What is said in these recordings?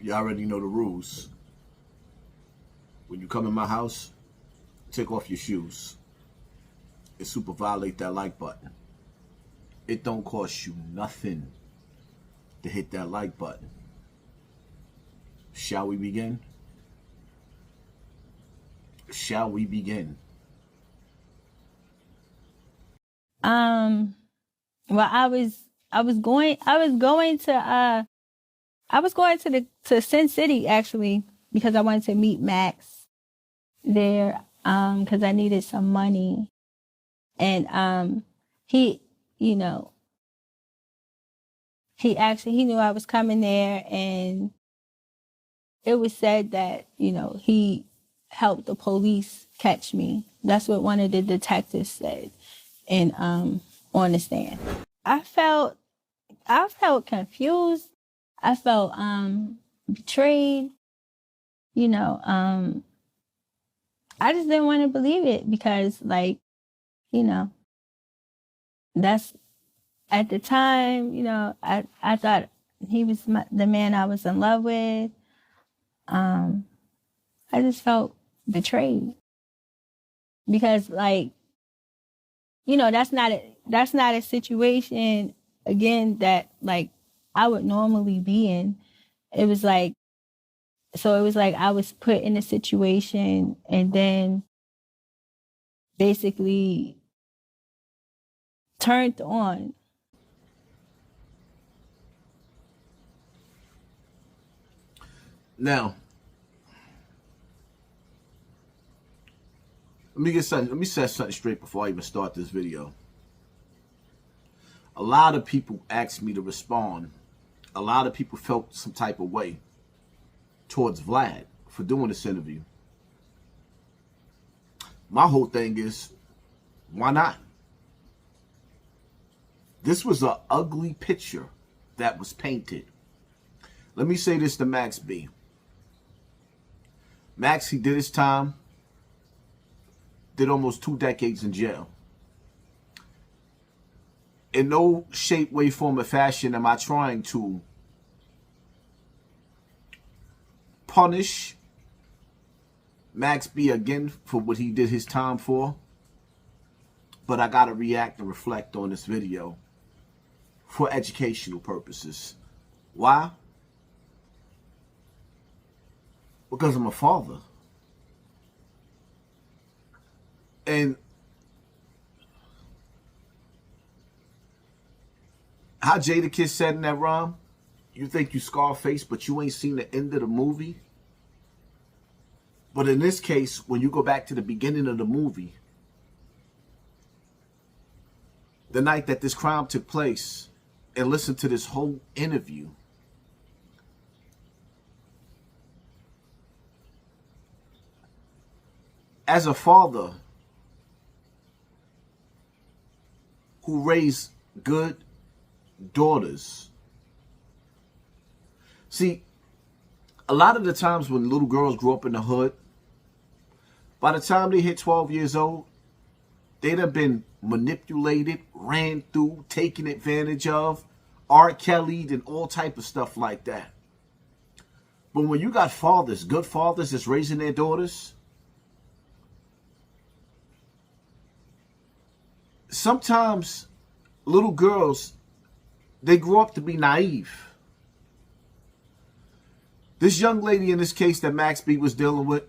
You already know the rules. When you come in my house, take off your shoes. And super violate that like button. It don't cost you nothing to hit that like button. Shall we begin? Shall we begin? Well, I was going to Sin City actually because I wanted to meet Max there because I needed some money. And he he knew I was coming there, and it was said that, he helped the police catch me. That's what one of the detectives said. And on the stand, I felt confused. I felt betrayed. I just didn't want to believe it because, that's at the time. I thought he was the man I was in love with. I just felt betrayed because, that's not a situation again that I would normally be in. It was like I was put in a situation and then basically turned on. Now, let me set something straight before I even start this video. A lot of people asked me to respond. A lot of people felt some type of way towards Vlad for doing this interview. My whole thing is, why not? This was an ugly picture that was painted. Let me say this to Max B. Max, he did his time, did almost 2 decades in jail. In no shape, way, form, or fashion am I trying to punish Max B again for what he did his time for. But I gotta react and reflect on this video for educational purposes. Why? Because I'm a father. And how Jadakiss said in that rhyme, you think you Scarface, but you ain't seen the end of the movie. But in this case, when you go back to the beginning of the movie, the night that this crime took place, and listen to this whole interview, as a father who raised good daughters. See, a lot of the times when little girls grow up in the hood, by the time they hit 12 years old, they'd have been manipulated, ran through, taken advantage of, R. Kelly'd, and all type of stuff like that. But when you got fathers, good fathers that's raising their daughters, sometimes little girls, they grow up to be naive. This young lady in this case that Max B was dealing with,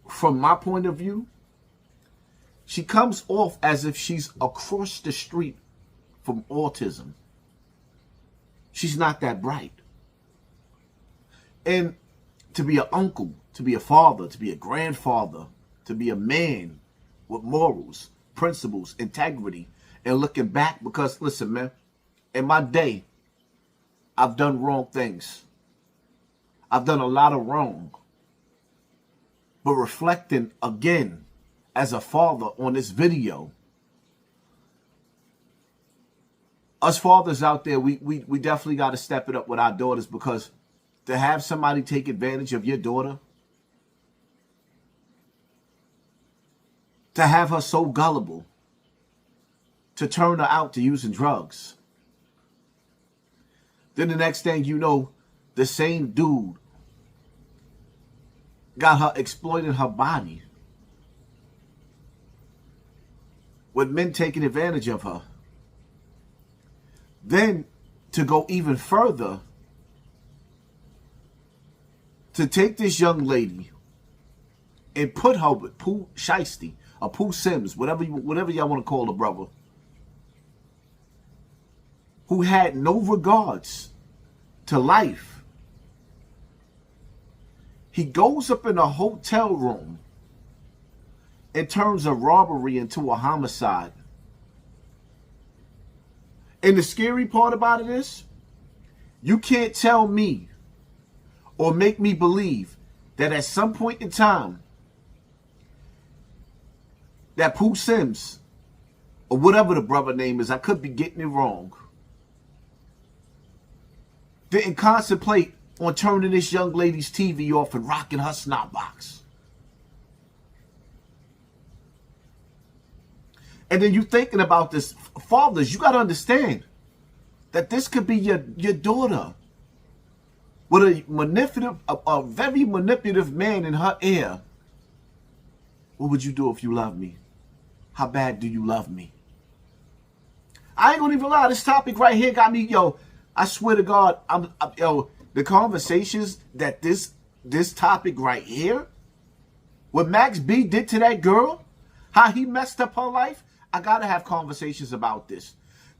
from my point of view, she comes off as if she's across the street from autism. She's not that bright. And to be an uncle, to be a father, to be a grandfather, to be a man with morals, principles, integrity, and looking back, because listen, man, in my day, I've done wrong things. I've done a lot of wrong. But reflecting again as a father on this video, us fathers out there, we definitely got to step it up with our daughters, because to have somebody take advantage of your daughter, to have her so gullible, to turn her out to using drugs. Then the next thing you know, the same dude got her exploiting her body, with men taking advantage of her. Then, to go even further, to take this young lady and put her with Pooh Shiesty or Pooh Sims, whatever y'all want to call the brother, who had no regards to life. He goes up in a hotel room and turns a robbery into a homicide. And the scary part about it is, you can't tell me or make me believe that at some point in time, that Pooh Sims, or whatever the brother name is, I could be getting it wrong, didn't contemplate on turning this young lady's TV off and rocking her snot box. And then you thinking about this, fathers, you got to understand that this could be your daughter with a very manipulative man in her ear. What would you do if you loved me? How bad do you love me? I ain't gonna even lie, this topic right here got me, yo, I swear to God, yo, the conversations that this topic right here, what Max B did to that girl, how he messed up her life, I gotta have conversations about this.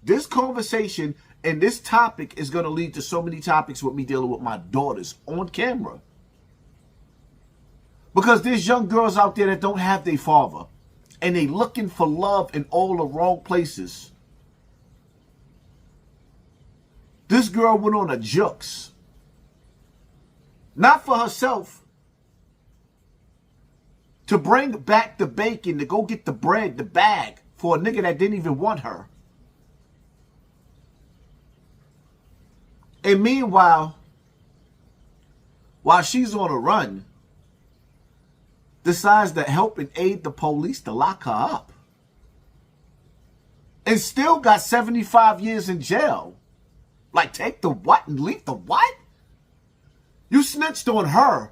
This conversation and this topic is gonna lead to so many topics with me dealing with my daughters on camera. Because there's young girls out there that don't have their father, and they looking for love in all the wrong places. This girl went on a jukes. Not for herself. To bring back the bacon, to go get the bread, the bag, for a nigga that didn't even want her. And meanwhile, while she's on a run, decides to help and aid the police to lock her up. And still got 75 years in jail. Like, take the what and leave the what? You snitched on her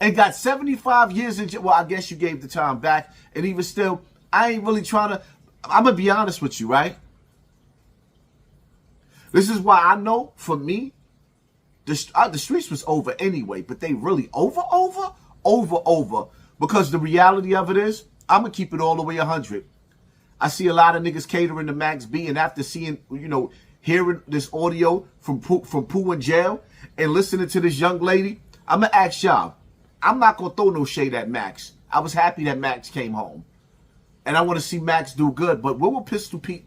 and got 75 years in jail. Well, I guess you gave the time back. And even still, I ain't really trying to, I'm going to be honest with you, right? This is why I know, for me, the streets was over anyway. But they really over. Because the reality of it is, I'm going to keep it all the way 100. I see a lot of niggas catering to Max B, and after seeing, hearing this audio from Pooh in jail and listening to this young lady, I'm going to ask y'all, I'm not going to throw no shade at Max. I was happy that Max came home. And I want to see Max do good. But what will Pistol Pete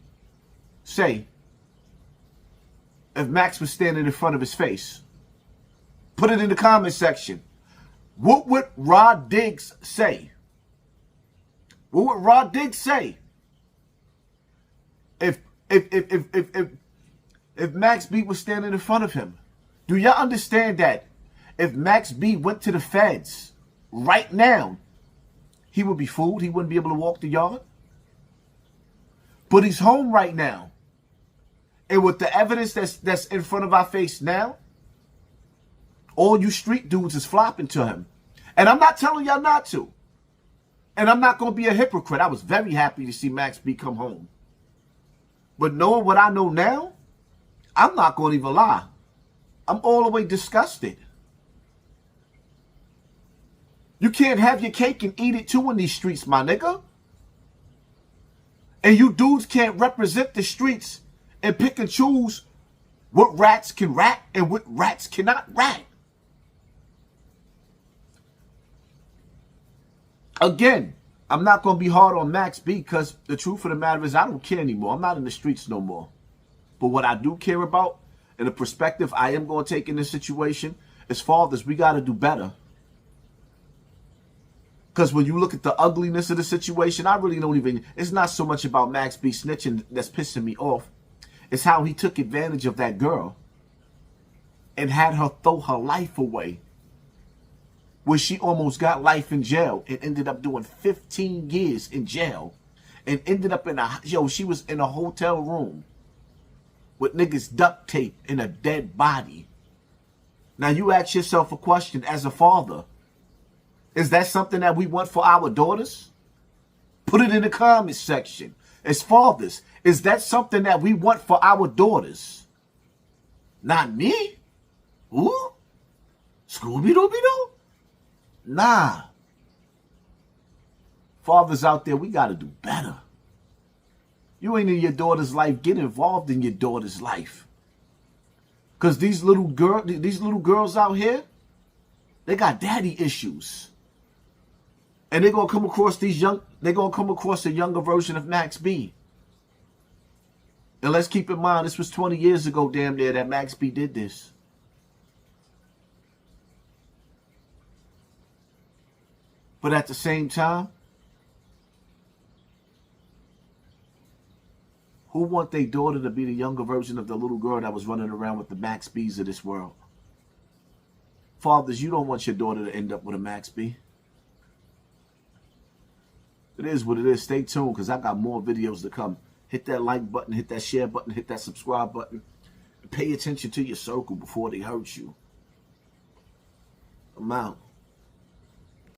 say if Max was standing in front of his face? Put it in the comment section. What would Rod Diggs say? What would Rod Diggs say if Max B was standing in front of him? Do y'all understand that if Max B went to the feds right now, he would be fooled? He wouldn't be able to walk the yard? But he's home right now. And with the evidence that's in front of our face now, all you street dudes is flopping to him. And I'm not telling y'all not to. And I'm not going to be a hypocrite. I was very happy to see Max B come home. But knowing what I know now, I'm not going to even lie. I'm all the way disgusted. You can't have your cake and eat it too in these streets, my nigga. And you dudes can't represent the streets and pick and choose what rats can rat and what rats cannot rat. Again, I'm not going to be hard on Max B because the truth of the matter is I don't care anymore. I'm not in the streets no more. But what I do care about and the perspective I am going to take in this situation is, fathers, we got to do better. Because when you look at the ugliness of the situation, I really don't even, it's not so much about Max B snitching that's pissing me off. It's how he took advantage of that girl and had her throw her life away, where she almost got life in jail and ended up doing 15 years in jail and ended up in she was in a hotel room with niggas duct tape in a dead body. Now you ask yourself a question as a father. Is that something that we want for our daughters? Put it in the comments section. As fathers, is that something that we want for our daughters? Not me? Ooh? Scooby-Dooby-Doo? Nah. Fathers out there, we got to do better. You ain't in your daughter's life. Get involved in your daughter's life. Because these little girls out here, they got daddy issues. And they're gonna come across a younger version of Max B. And let's keep in mind, this was 20 years ago, damn near, that Max B did this. But at the same time, who want their daughter to be the younger version of the little girl that was running around with the Max B's of this world? Fathers, you don't want your daughter to end up with a Max B. It is what it is. Stay tuned, because I got more videos to come. Hit that like button, hit that share button, hit that subscribe button. Pay attention to your circle before they hurt you. I'm out.